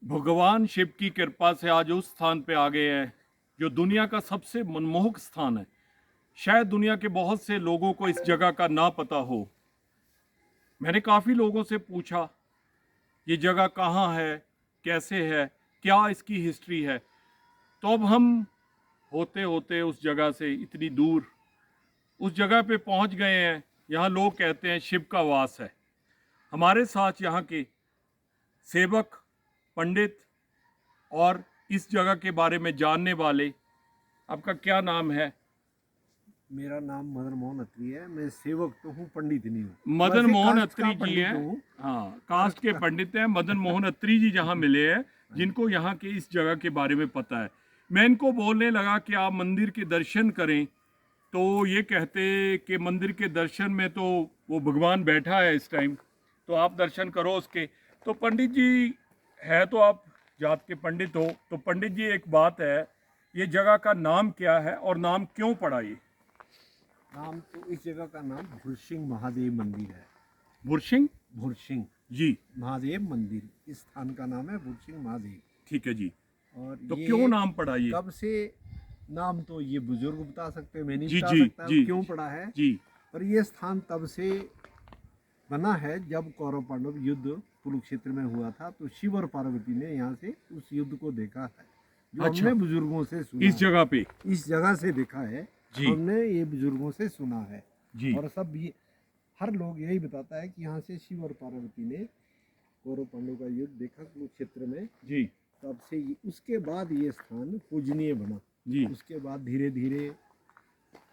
भगवान शिव की कृपा से आज उस स्थान पे आ गए हैं जो दुनिया का सबसे मनमोहक स्थान है। शायद दुनिया के बहुत से लोगों को इस जगह का ना पता हो। मैंने काफ़ी लोगों से पूछा ये जगह कहाँ है, कैसे है, क्या इसकी हिस्ट्री है। तो अब हम होते होते उस जगह से इतनी दूर उस जगह पे पहुंच गए हैं। यहाँ लोग कहते हैं शिव का वास है। हमारे साथ यहाँ के सेवक, पंडित और इस जगह के बारे में जानने वाले। आपका क्या नाम है? मेरा नाम मदन मोहन अत्री है। मैं सेवक तो हूँ, पंडित नहीं हूँ। मदन वैसे मोहन कास्ट का अत्री जी पंडित हैं। हूँ। हाँ, कास्ट के पंडित हैं। मदन मोहन अत्री जी जहाँ मिले हैं, जिनको यहाँ के इस जगह के बारे में पता है। मैं इनको बोलने लगा कि आप मंदिर के दर्शन करें, तो ये कहते कि मंदिर के दर्शन में तो वो भगवान बैठा है इस टाइम, तो आप दर्शन करो उसके। तो पंडित जी है, तो आप जात के पंडित हो, तो पंडित जी एक बात है, ये जगह का नाम क्या है और नाम क्यों पड़ा ये? नाम तो इस जगह का नाम भुरसिंह महादेव मंदिर है। भुरसिंह भुरसिंह जी, महादेव मंदिर, इस स्थान का नाम है भुरसिंह महादेव। ठीक है जी। और तो ये क्यों नाम पड़ा ये? कब से नाम तो ये बुजुर्ग बता सकते हैं, मैं नहीं जी बता जी सकता जी क्यों पड़ा है। जी। पर ये स्थान तब से बना है जब कौरव पांडव युद्ध कुरुक्षेत्र में हुआ था, तो शिव और पार्वती ने यहाँ से उस युद्ध को देखा है, जो अच्छा। हमने बुजुर्गों से सुना इस है। जगह पे इस जगह से देखा है जी हमने, ये बुजुर्गों से सुना है। जी। और सब ये हर लोग यही बताता है कि यहाँ से शिव और पार्वती ने कौरव पांडव का युद्ध देखा कुरुक्षेत्र में। जी तब से उसके बाद ये स्थान पूजनीय बना। जी। उसके बाद धीरे धीरे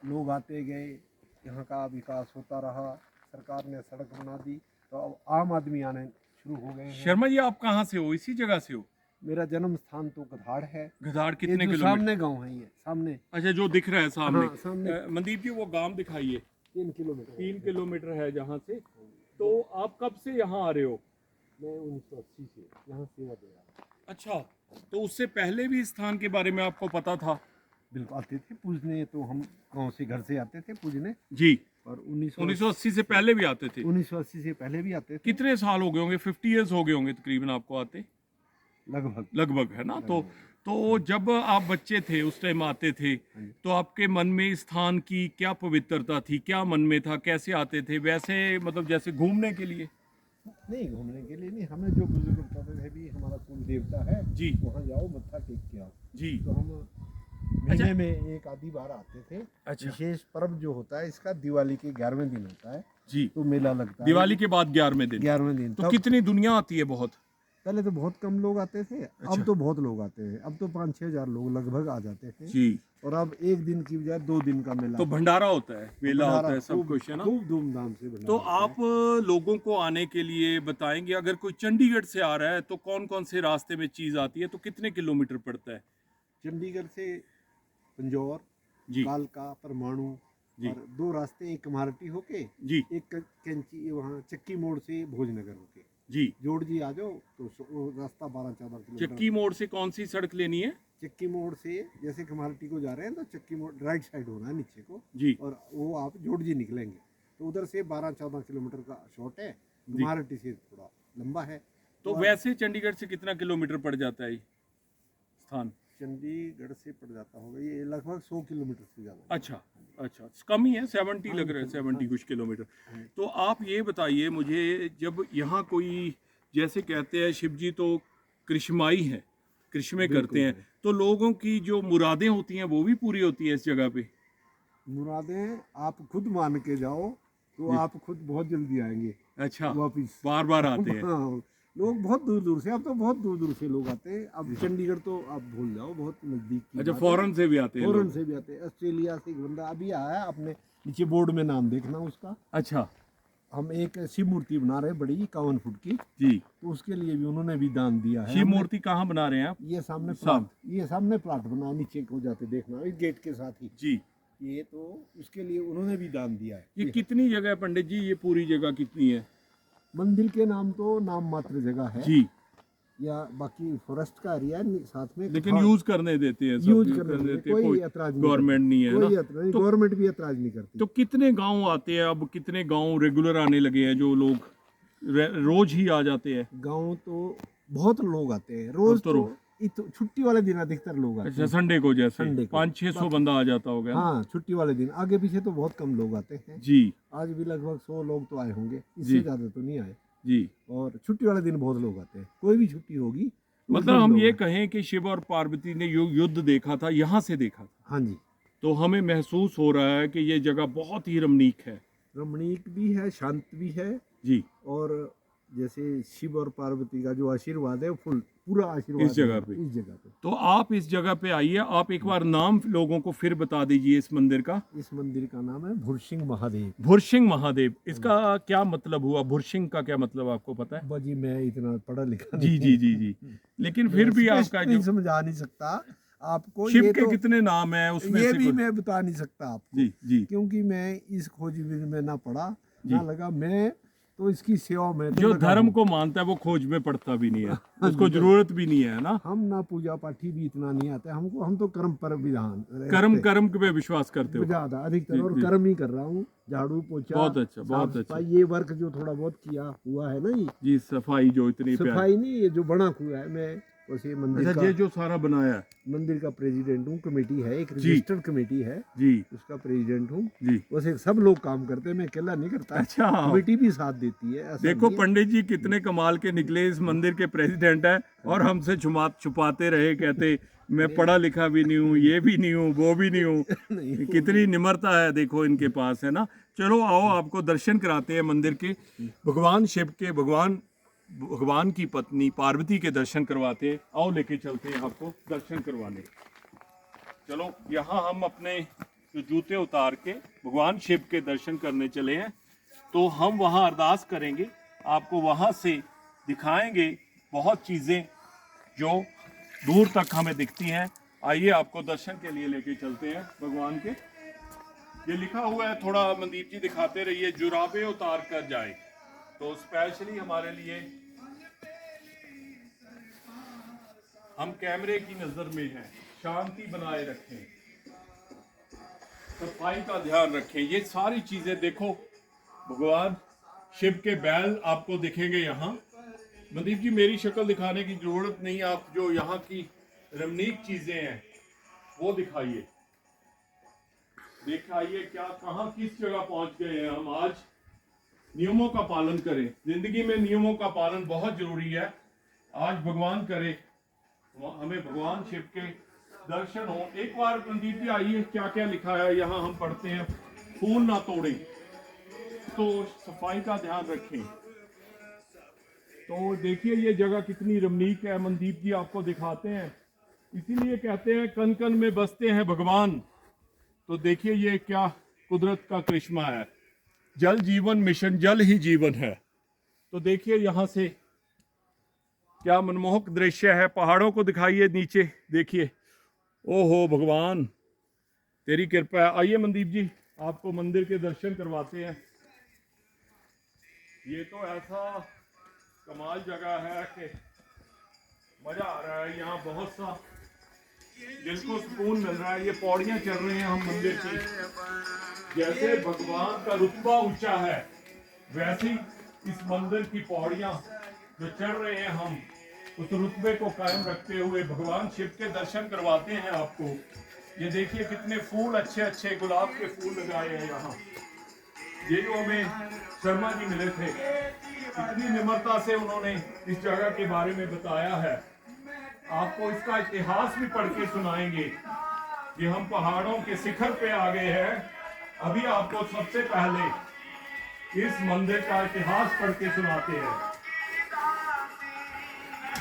लोग आते गए, यहाँ का विकास होता रहा, सरकार ने सड़क बना दी, तो अब आम आदमी आने शुरू हो गए हैं। शर्मा जी, आप कहाँ से हो? इसी जगह से हो? मेरा जन्म स्थान तो गधाड़ है। गधाड़ ये कितने जो किलोमीटर? सामने गांव है, ये सामने। अच्छा, जो दिख रहा है सामने। हाँ, सामने। मनदीप जी, वो गांव दिखाइए। 3 किलोमीटर। 3 किलोमीटर है जहाँ से। तो आप कब से यहाँ आ रहे हो? मैं 1980 से यहाँ सेवा दे रहा हूँ। अच्छा, तो उससे पहले भी इस स्थान के बारे में आपको पता था? बिल्कुल आते थे पूजने, तो हम गांव से, घर से आते थे पूजने। जी। और 1980 से पहले भी आते थे? 1980 से पहले भी आते थे। कितने साल हो गए होंगे? 50 ईयर्स हो गए होंगे तकरीबन आपको आते, लगभग। लगभग, है ना? तो जब आप बच्चे थे उस टाइम आते थे, तो आपके मन में इस स्थान की क्या पवित्रता थी? क्या मन में था? कैसे आते थे? वैसे मतलब जैसे घूमने के लिए? नहीं, घूमने के लिए नहीं, हमें जो बुजुर्ग बताते थे भी हमारा कुल देवता है जी वहाँ जाओ, मत्था टेक के आओ। जी। तो हम महीने में एक आधी बार आते थे। अच्छा। विशेष पर्व जो होता है इसका दिवाली के 11वें दिन होता है, जी। तो मेला लगता है दिवाली के बाद 11वें दिन? 11वें दिन। तो तब कितनी दुनिया आती है? बहुत। पहले तो बहुत कम लोग आते थे, अच्छा। अब तो बहुत लोग आते हैं। अब तो 5-6 हजार लोग लगभग आ जाते हैं। जी। और अब एक दिन की बजाय 2 दिन का मेला। तो भंडारा होता है, मेला भंडारा होता है, सब खूब- कुछ, है ना? खूब धूमधाम से भंडारा तो होता है। आप लोगों को आने के लिए बताएंगे, अगर कोई चंडीगढ़ से आ रहा है तो कौन कौन से रास्ते में चीज आती है, तो कितने किलोमीटर पड़ता है? चंडीगढ़ से पंजौर, जी कालका, परमाणु, जी। और 2 रास्ते, एक कमारटी होके, जी एक कैंची वहाँ चक्की मोड़ से भोजनगर होके। जी। जोड़ जी आ जाओ तो वो रास्ता 12-14 किलोमीटर। चक्की मोड़ से कौन सी सड़क लेनी है? चक्की मोड़ से जैसे कमारटी को जा रहे हैं तो चक्की मोड़ राइट साइड होना है नीचे को, जी और वो आप जोड़ जी निकलेंगे तो उधर से 12-14 किलोमीटर का शॉर्ट है। कमारटी से थोड़ा लंबा है। तो वैसे चंडीगढ़ से कितना किलोमीटर पड़ जाता है ये स्थान? चंडीगढ़ से पड़ जाता होगा ये लगभग 100 किलोमीटर से ज़्यादा। अच्छा अच्छा, कम ही है, 70 लग रहा है, 70 कुछ किलोमीटर। तो आप ये बताइए मुझे, जब यहाँ कोई, जैसे कहते हैं शिव जी तो कृष्माई हैं, कृष्मे करते हैं, तो लोगों की जो मुरादें होती हैं वो भी पूरी होती है इस जगह पे? मुरादें आप खुद मान के जाओ तो आप खुद बहुत जल्दी आएंगे अच्छा, वापिस। बार बार आते हैं? हाँ, लोग बहुत दूर दूर से, अब तो बहुत दूर दूर से लोग आते हैं। अब चंडीगढ़ तो आप भूल जाओ, बहुत नजदीक की अच्छा, बात है। फॉरेन से भी आते हैं फॉरेन लोग? से भी आते हैं। ऑस्ट्रेलिया से एक बंदा अभी आया है, आपने नीचे बोर्ड में नाम देखना उसका। अच्छा हम एक शिव मूर्ति बना रहे हैं बड़ी 51 फुट की, जी। तो उसके लिए भी उन्होंने भी दान दिया है। शिव हमने- मूर्ति कहाँ बना रहे हैं आप? ये सामने साम- प्लाट, ये सामने प्लाट बना है, नीचे को जाते देखना इस गेट के साथ ही। जी। ये तो उसके लिए उन्होंने भी दान दिया है। ये कितनी जगह है पंडित जी? ये पूरी जगह कितनी है? मंदिर के नाम तो नाम मात्र जगह है जी। या बाकी फॉरेस्ट का एरिया है साथ में। लेकिन यूज करने देते हैं, सब यूज यूज करने करने देते देते हैं, हैं, कोई ऐतराज नहीं गवर्नमेंट नहीं है कोई ना? ऐतराज नहीं, तो- गवर्नमेंट भी ऐतराज नहीं करती। तो कितने गांव आते हैं अब? कितने गांव रेगुलर आने लगे हैं, जो लोग रोज ही आ जाते हैं? गांव तो बहुत लोग आते हैं रोज। तो तो छुट्टी वाले दिन अधिकतर लोग आते अच्छा, हैं। संडे को जैसे संडे को। 500-600 बंदा आ जाता होगा ना? हाँ, छुट्टी वाले दिन। आगे पीछे तो बहुत कम लोग आते हैं। जी आज भी लगभग 100 लोग तो आए होंगे, जी। इससे ज्यादा तो नहीं आए। जी। और छुट्टी वाले दिन बहुत लोग आते हैं, कोई भी छुट्टी होगी उस मतलब दिन हम लोग ये आते कहें कि शिव और पार्वती ने युद्ध देखा था, यहाँ से देखा था, हैं। हाँ जी, तो हमें महसूस हो रहा है कि ये जगह बहुत ही रमणीक है। रमणीक भी है, शांत भी है। जी। और जैसे शिव और पार्वती का जो आशीर्वाद है वो पूरा आशीर्वाद इस जगह है पे। इस जगह पे। तो आप इस जगह पे आइए, आप एक बार नाम लोगों को फिर बता दीजिए इस मंदिर का। इस मंदिर का नाम है भुरसिंह महादेव। भुरसिंह महादेव, इसका क्या मतलब हुआ? भुरसिंह का क्या मतलब आपको पता है? बाजी मैं इतना पढ़ा लिखा जी नहीं जी जी जी। लेकिन मैं फिर भी स्पष्ट आपका नहीं जो समझा नहीं सकता आपको। शिव ये के तो कितने नाम है उसमें ये से भी कुछ? मैं बता नहीं सकता आपको, जी जी। क्योंकि मैं इस खोजबीन में ना पढ़ा जी। ना लगा। मैं तो इसकी सेवा में तो जो लगा धर्म हूँ। को मानता है वो खोज में पड़ता भी नहीं है, हाँ उसको जी, जरूरत भी नहीं है ना। हम ना पूजा पाठी भी इतना नहीं आते हमको। हम तो कर्म पर विधान कर्म रहते कर्म पे विश्वास करते हो? ज्यादा अधिकतर, जी, और जी। कर्म ही कर रहा हूँ। झाड़ू पोछा, बहुत अच्छा, साफ बहुत अच्छा। सफाई, ये वर्क जो थोड़ा बहुत किया हुआ है ना, ये जी, सफाई जो इतनी प्यारी। सफाई नहीं, ये जो बना हुआ है, मैं बस ये मंदिर अच्छा, का ये जो सारा बनाया है। मंदिर का प्रेसिडेंट हूँ। कमेटी है, एक जी। रजिस्टर्ड कमेटी है, जी उसका प्रेसिडेंट हूँ। जी। वैसे सब लोग काम करते हैं, मैं अकेला नहीं करता। अच्छा। कमेटी भी साथ देती है, ऐसा देखो नहीं है। पंडित जी कितने कमाल के निकले, इस मंदिर के प्रेसिडेंट है और हमसे छुपाते रहे, कहते मैं पढ़ा लिखा भी नहीं हूँ, ये भी नहीं हूँ, वो भी नहीं हूँ। नहीं, वो कितनी निम्रता है देखो इनके पास, है ना। चलो आओ, आपको दर्शन कराते हैं मंदिर के, भगवान शिव के, भगवान की पत्नी पार्वती के दर्शन करवाते हैं। आओ लेके चलते हैं आपको दर्शन करवाने। चलो, यहाँ हम अपने जो जूते उतार के भगवान शिव के दर्शन करने चले हैं, तो हम वहाँ अरदास करेंगे, आपको वहाँ से दिखाएंगे बहुत चीज़ें जो दूर तक हमें दिखती हैं। आइए आपको दर्शन के लिए लेके चलते हैं भगवान के। ये लिखा हुआ है, थोड़ा मनदीप जी दिखाते रहिए, जुराबे उतार कर जाए। तो स्पेशली हमारे लिए, हम कैमरे की नज़र में हैं, शांति बनाए रखें, सफाई का ध्यान रखें। ये सारी चीज़ें देखो, भगवान शिव के बैल आपको दिखेंगे यहाँ। मनदीप जी, मेरी शक्ल दिखाने की जरूरत नहीं, आप जो यहाँ की रमणीक चीजें हैं वो दिखाइए। दिखाइए क्या, कहाँ, किस जगह पहुंच गए हैं हम आज। नियमों का पालन करें, जिंदगी में नियमों का पालन बहुत जरूरी है। आज भगवान करे हमें भगवान शिव के दर्शन हो। एक बार मनदीप जी आइए, क्या क्या लिखा है यहाँ हम पढ़ते हैं। फूल ना तोड़ें, तो सफाई का ध्यान रखें। तो देखिए ये जगह कितनी रमणीक है, मनदीप जी आपको दिखाते हैं। इसीलिए कहते हैं कन कन में बसते हैं भगवान। तो देखिए ये क्या कुदरत का करिश्मा है। जल जीवन मिशन, जल ही जीवन है। तो देखिए यहाँ से क्या मनमोहक दृश्य है। पहाड़ों को दिखाइए नीचे, देखिए, ओहो भगवान तेरी कृपा है। आइए मनदीप जी, आपको मंदिर के दर्शन करवाते हैं। ये तो ऐसा कमाल जगह है कि मजा आ रहा है। यहाँ बहुत सा दिल को सुकून मिल रहा है। ये पौड़ियाँ चढ़ रहे हैं हम मंदिर की। जैसे भगवान का रुतबा ऊंचा है, वैसे ही इस मंदिर की पौड़ियाँ जो चढ़ रहे हैं हम, उस रुतबे को कायम रखते हुए भगवान शिव के दर्शन करवाते हैं आपको। ये देखिए कितने फूल, अच्छे अच्छे गुलाब के फूल लगाए हैं यहाँ। ये जो हमें शर्मा जी मिले थे, इतनी निम्रता से उन्होंने इस जगह के बारे में बताया है। आपको इसका इतिहास भी पढ़ के सुनाएंगे कि हम पहाड़ों के शिखर पे आ गए हैं। अभी आपको सबसे पहले इस मंदिर का इतिहास पढ़ के सुनाते हैं।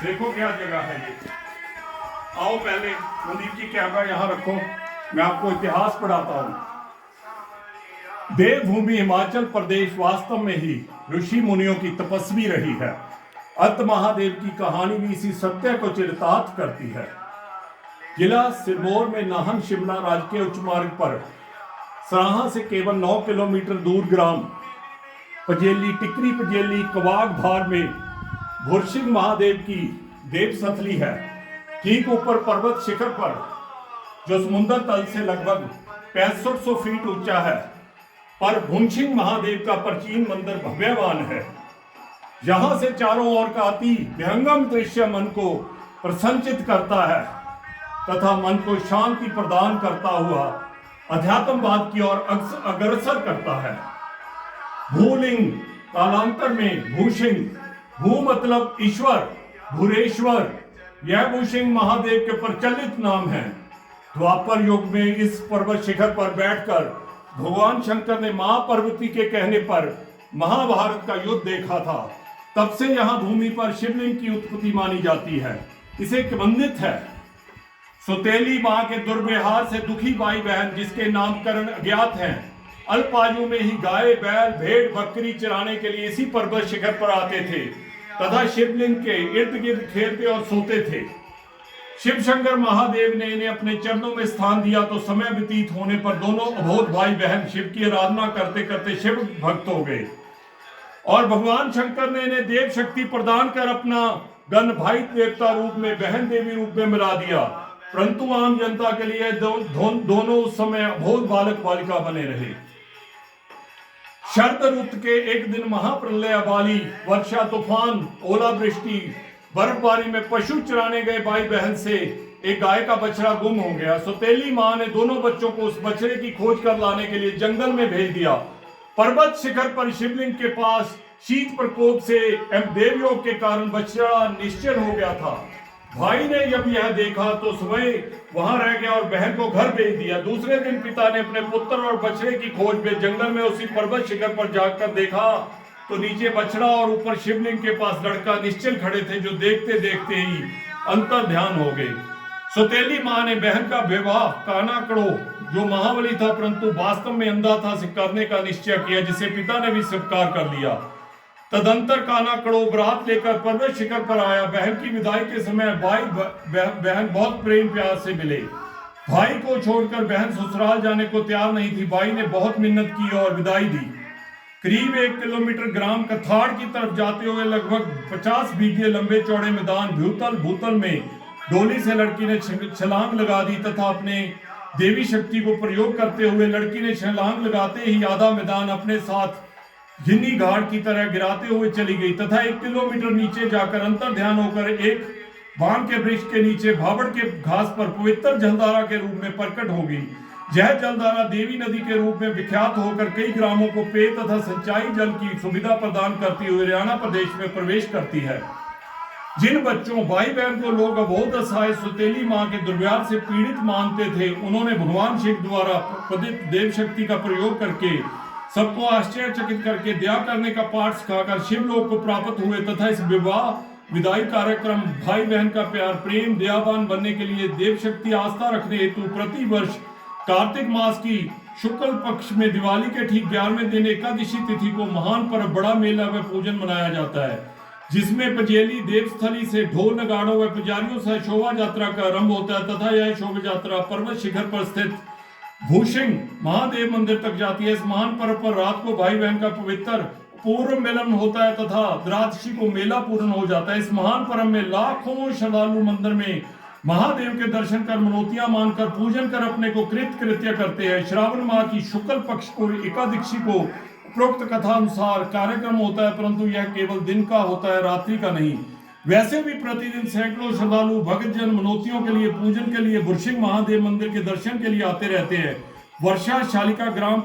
देखो क्या जगह है ये। आओ पहले मनदीप जी कैमरा यहाँ रखो, मैं आपको इतिहास पढ़ाता हूँ। देवभूमि हिमाचल प्रदेश वास्तव में ही ऋषि मुनियों की तपस्वी रही है। अंत महादेव की कहानी भी इसी सत्य को चरितार्थ करती है। जिला सिरमौर में नाहन शिमला राजकीय उच्च मार्ग पर सराहां से केवल 9 किलोमीटर दूर ग्राम पजेली, टिकरी पजेली, कवाग भार में भुरसिंह महादेव की देवसथली है। ठीक ऊपर पर्वत शिखर पर, जो समुद्र तल से लगभग 6500 फीट ऊंचा है, पर भुरसिंह महादेव का प्राचीन मंदिर भव्यवान है। यहां से चारों ओर का अति विहंगम दृश्य मन को प्रसन्नचित करता है तथा मन को शांति प्रदान करता हुआ अध्यात्मवाद की ओर अग्रसर करता है। भूलिंग कालांतर में भूशिंग, भू मतलब ईश्वर, भूरेश्वर, यह भूशिंग महादेव के प्रचलित नाम है। द्वापर युग में इस पर्वत शिखर पर बैठकर भगवान शंकर ने महापार्वती के कहने पर महाभारत का युद्ध देखा था। तब से यहाँ भूमि पर शिवलिंग की उत्पत्ति मानी जाती है। इसे किंवदंत है सौतेली मां के दुर्व्यवहार से दुखी भाई बहन, जिसके नामकरण अज्ञात हैं, अल्प आयु में ही गाय, बैल, भेड़, बकरी चराने के लिए इसी पर्वत शिखर पर आते थे तथा शिवलिंग के इर्द गिर्द खेलते और सोते थे। शिव शंकर महादेव ने इन्हें अपने चरणों में स्थान दिया तो समय व्यतीत होने पर दोनों अबोध भाई बहन शिव की आराधना करते करते शिव भक्त हो गए और भगवान शंकर ने इन्हें देव शक्ति प्रदान कर अपना गण भाई देवता रूप में, बहन देवी रूप में मिला दिया। परंतु आम जनता के लिए दोनों उस समय अबोध बालक बालिका बने रहे। शरद ऋतु के एक दिन महाप्रलय वाली वर्षा, तूफान, ओलावृष्टि, बर्फबारी में पशु चराने गए भाई बहन से एक गाय का बछड़ा गुम हो गया। सौतेली मां ने दोनों बच्चों को उस बछड़े की खोज कर लाने के लिए जंगल में भेज दिया। पर्वत शिखर पर शिवलिंग के पास शीत प्रकोप से एवं देवयोग के कारण बछड़ा निश्चल हो गया था। भाई ने जब यह देखा तो सुबह वहां रह गया और बहन को घर भेज दिया। दूसरे दिन पिता ने अपने पुत्र और बछड़े की खोज में जंगल में उसी पर्वत शिखर पर जाकर देखा तो नीचे बछड़ा और ऊपर शिवलिंग के पास लड़का निश्चल खड़े थे, जो देखते देखते ही अंतर ध्यान हो गए। सौतेली मां ने बहन का विवाह कानाकड़ो, जो महाबली था परंतु वास्तव में अंधा था, से करने का निश्चय किया, जिसे पिता ने भी स्वीकार कर लिया। तदंतर कानाकड़ो बरात लेकर पर्वत शिखर पर आया। बहन की विदाई के समय भाई बहन बहुत प्रेम प्यार से मिले। भाई को छोड़कर बहन ससुराल जाने को तैयार नहीं थी। भाई ने बहुत मिन्नत की और विदाई दी। करीब 1 किलोमीटर ग्राम कथाड़ की तरफ जाते हुए लगभग 50 बीघे लंबे चौड़े मैदान भूतल में डोली से लड़की ने छलांग लगा दी तथा अपने देवी शक्ति को प्रयोग करते हुए लड़की ने छलांग लगाते ही आधा मैदान अपने साथ घिन्नी घाट की तरह गिराते हुए चली गई तथा 1 किलोमीटर नीचे जाकर अंतर ध्यान होकर एक बाण के वृक्ष के नीचे भावड़ के घास पर पवित्र जलधारा के रूप में प्रकट हो गई। यह जलधारा देवी नदी के रूप में विख्यात होकर कई ग्रामों को पेय तथा सिंचाई जल की सुविधा प्रदान करती हुई हरियाणा प्रदेश में प्रवेश करती है। जिन बच्चों भाई बहन को लोग अबोध असहाय सौतेली मां के दुर्व्यवहार से पीड़ित मानते थे, उन्होंने भगवान शिव द्वारा प्रदत्त देव शक्ति का प्रयोग करके सबको आश्चर्यचकित करके दया करने का पाठ सिखाकर शिवलोक को प्राप्त हुए तथा इस विवाह विदाई कार्यक्रम भाई बहन का प्यार, प्रेम, दयावान बनने के लिए देव शक्ति आस्था रखने हेतु प्रति वर्ष कार्तिक मास की शुक्ल पक्ष में दिवाली के ठीक 11वें दिन एकादशी तिथि को महान पर्व बड़ा मेला व पूजन मनाया जाता है, जिसमें पजेली देवस्थली से ढोल नगाड़ों व पुजारियों से शोभा यात्रा का आरंभ होता है तथा यह शोभा यात्रा पर्वत शिखर पर स्थित भूशिंग महादेव मंदिर तक जाती है। इस महान पर्व पर रात को भाई बहन का पवित्र पूर्व मिलन होता है तथा द्वादशी को मेला पूर्ण हो जाता है। इस महान पर्व में लाखों श्रद्धालु मंदिर में महादेव के दर्शन कर मनोतियां मानकर पूजन कर अपने को कृत्य करते हैं। श्रावण माह की शुक्ल पक्ष को एकादशी को उपरोक्त कथा अनुसार कार्यक्रम होता है, परंतु यह केवल दिन का होता है, रात्रि का नहीं। वैसे भी प्रतिदिन सैकड़ों श्रद्धालु भक्तजन मनोतियों के लिए पूजन के लिए भूशिंग महादेव मंदिर के दर्शन के लिए आते रहते हैं। वर्षा शालिका ग्राम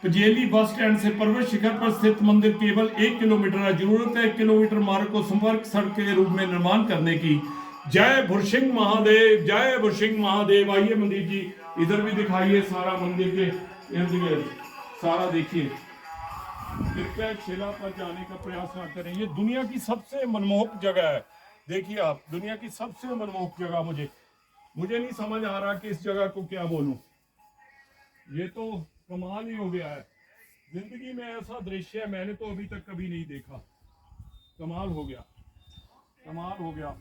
पजेली बस स्टैंड से पर्वत शिखर पर स्थित मंदिर केवल 1 किलोमीटर है। जरूरत है 1 किलोमीटर मार्ग को संपर्क सड़क के रूप में निर्माण करने की। जय भूशिंग महादेव, जय भूशिंग महादेव। आइए मंदिर जी इधर भी दिखाइए, सारा मंदिर के इर्द गिर्द सारा देखिए। कृपया शिला पर जाने का प्रयास न करें। ये दुनिया की सबसे मनमोहक जगह है। देखिए आप, दुनिया की सबसे मनमोहक जगह। मुझे नहीं समझ आ रहा कि इस जगह को क्या बोलूं। ये तो कमाल ही हो गया है। जिंदगी में ऐसा दृश्य मैंने तो अभी तक कभी नहीं देखा। कमाल हो गया, कमाल हो गया।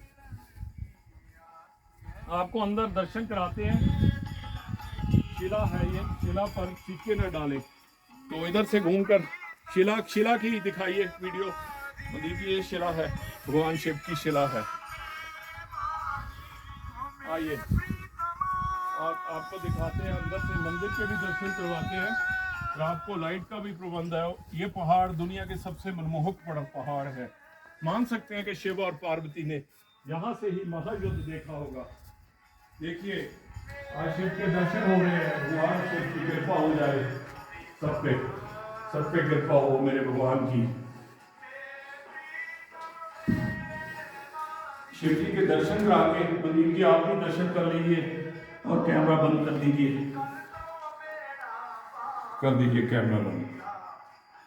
आपको अंदर दर्शन कराते हैं। शिला है ये, शिला पर सिक्के न डाले तो इधर से घूमकर शिला की दिखाइए वीडियो। देखिए ये शिला है, भगवान शिव की शिला है। आइए आपको दिखाते हैं, अंदर से मंदिर के भी दर्शन करवाते हैं। रात को लाइट का भी प्रबंध है। ये पहाड़ दुनिया के सबसे मनमोहक पहाड़ है। मान सकते हैं कि शिव और पार्वती ने यहाँ से ही महायुद्ध देखा होगा। देखिए आज शिव के दर्शन हो रहे हैं। भगवान शिव की कृपा हो जाए सब पे कृपा हो मेरे भगवान की। शिव जी के दर्शन करा के मंदिर की आप भी दर्शन कर लीजिए और कैमरा बंद कर दीजिए कैमरा बंद।